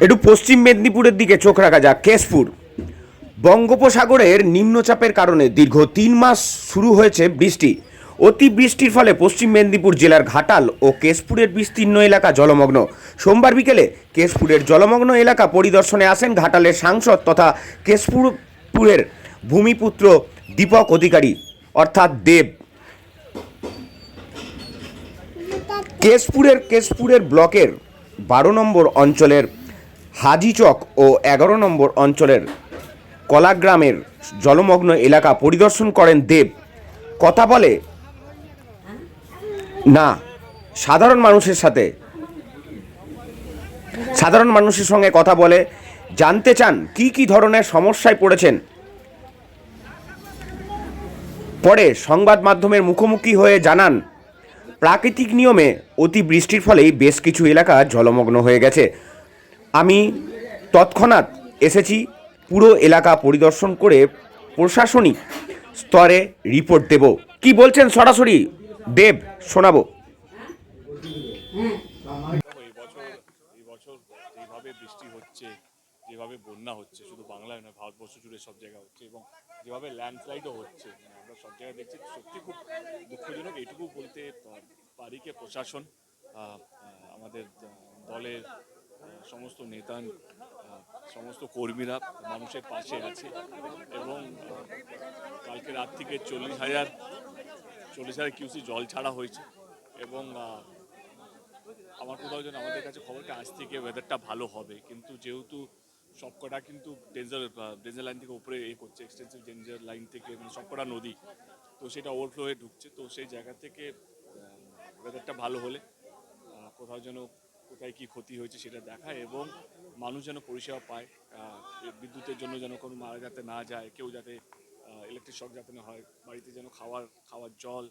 একটু পশ্চিম মেদিনীপুরের দিকে চোখ রাখা যাক। কেশপুর বঙ্গোপসাগরের নিম্নচাপের কারণে দীর্ঘ 3 মাস শুরু হয়েছে বৃষ্টি। অতি বৃষ্টির ফলে পশ্চিম মেদিনীপুর জেলার ঘাটাল ও কেশপুরের বিস্তীর্ণ এলাকা জলমগ্ন। সোমবার বিকেলে কেশপুরের জলমগ্ন এলাকা পরিদর্শনে আসেন ঘাটালের সাংসদ তথা কেশপুরের ভূমিপুত্র দীপক অধিকারী অর্থাৎ দেব। কেশপুরের ব্লকের 12 নম্বর অঞ্চলের হাজিচক ও 11 নম্বর অঞ্চলের কলাগ্রামের জলমগ্ন এলাকা পরিদর্শন করেন দেব। কথা বলে না সাধারণ মানুষের সঙ্গে কথা বলে জানতে চান কি ধরনের সমস্যায় পড়েছেন। পরে সংবাদ মাধ্যমের মুখোমুখি হয়ে জানান, প্রাকৃতিক নিয়মে অতি বৃষ্টির ফলেই বেশ কিছু এলাকা জলমগ্ন হয়ে গেছে। আমি তৎক্ষণাৎ এসেছি, পুরো এলাকা পরিদর্শন করে প্রশাসনিক স্তরে রিপোর্ট দেব। কি বলছেন সরাসরি দেব শোনাবো। এই বছর যেভাবে বৃষ্টি হচ্ছে, যেভাবে বন্যা হচ্ছে, শুধু বাংলায় নয় ভারতবর্ষ জুড়ে সব জায়গায় হচ্ছে, এবং যেভাবে ল্যান্ডস্লাইডও হচ্ছে, আমরা সব জায়গায় দেখছি, সত্যি খুব দুঃখজনক। এইটুকু বলতে পারি যে প্রশাসন, আমাদের দলের সমস্ত নেতা, সমস্ত কর্মীরা মানুষের পাশে আছে, এবং কালকে রাত থেকে 40,000 কিউসি জল ছাড়া হয়েছে। এবং আমার কোথাও যেন আমাদের কাছে খবরটা আজ থেকে ওয়েদারটা ভালো হবে, কিন্তু যেহেতু সবকটা কিন্তু ডেঞ্জার লাইন থেকে উপরে করছে, এক্সটেন্সিভ ডেঞ্জার লাইন থেকে, মানে সবকটা নদী, তো সেটা ওভারফ্লো হয়ে ঢুকছে। তো সেই জায়গা থেকে ওয়েদারটা ভালো হলে কোথাও যেন কোথায় কী ক্ষতি হয়েছে সেটা দেখা, এবং মানুষ যেন পরিষেবা পায়, বিদ্যুতের জন্য যেন কোনো মারা যাতে না যায়, কেউ যাতে ইলেকট্রিক শক যাতে না হয়, বাড়িতে যেন খাওয়ার জল,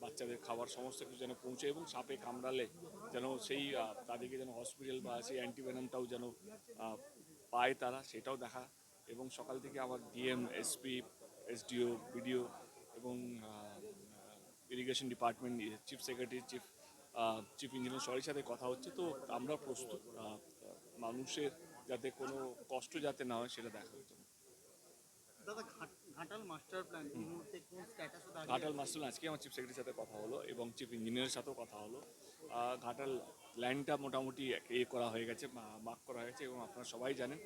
বাচ্চাদের খাবার সমস্ত কিছু যেন পৌঁছে, এবং সাপে কামড়ালে যেন সেই তাদেরকে যেন হসপিটাল বা সেই অ্যান্টিভেনামটাও যেন পায় তারা, সেটাও দেখা। এবং সকাল থেকে আমার ডিএম, এসপি, এসডিও, বিডিও এবং irrigation department, chief secretary, chief engineer সবার সাথে কথা হচ্ছে। তো আমরা প্রস্তুত মানুষের যাতে কোনো কষ্ট যাতে না হয় সেটা দেখার জন্য। ঘাটাল মাস্টার প্ল্যান আজকে আমার চিফ সেক্রেটারির সাথে কথা হলো এবং চিফ ইঞ্জিনিয়ারের সাথেও কথা হলো। ঘাটাল ল্যান্ডটা মোটামুটি করা হয়ে গেছে, মার্ক করা হয়েছে, এবং আপনারা সবাই জানেন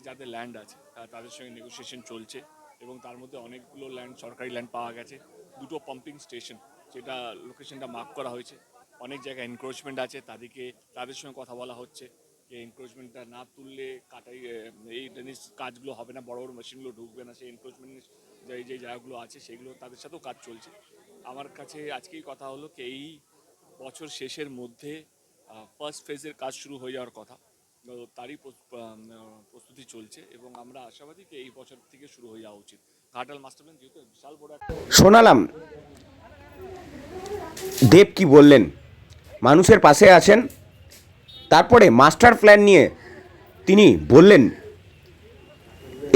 যাদের ল্যান্ড আছে তাদের সঙ্গে নেগোসিয়েশন চলছে, এবং তার মধ্যে অনেকগুলো সরকারি ল্যান্ড পাওয়া গেছে। 2টো পাম্পিং স্টেশন, সেটা লোকেশনটা মার্ক করা হয়েছে। অনেক জায়গায় এনক্রোচমেন্ট আছে, তাদের সঙ্গে কথা বলা হচ্ছে যে এনক্রোচমেন্টটা না তুললে এই ড্রেনেজ কাজগুলো হবে না, বড় মেশিনগুলো ঢুকবে না, সেই এনক্রোচমেন্ট যে জায়গাগুলো আছে সেগুলো তাদের সাথেও কাজ চলছে। আমার কাছে আজকেই কথা হলো কি এই বছর শেষের মধ্যে ফার্স্ট ফেজের কাজ শুরু হয়ে যাওয়ার কথা, তারই প্রস্তুতি চলছে, এবং আমরা আশাবাদী যে এই বছর থেকে শুরু হয়ে যাওয়া উচিত। ঘাটাল মাস্টার প্ল্যান যেহেতু বিশাল বড় শোনালাম দেব কি বললেন, মানুষের পাশে আছেন। তারপরে মাস্টার প্ল্যান নিয়ে তিনি বললেন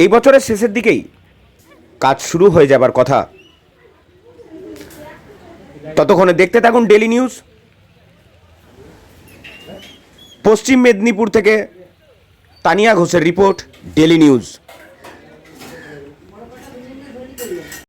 এই বছরের শেষের দিকেই কাজ শুরু হয়ে যাবার কথা। ততক্ষণে দেখতে থাকুন ডেলি নিউজ। পশ্চিম মেদিনীপুর থেকে তানিয়া ঘোষের রিপোর্ট, ডেলি নিউজ।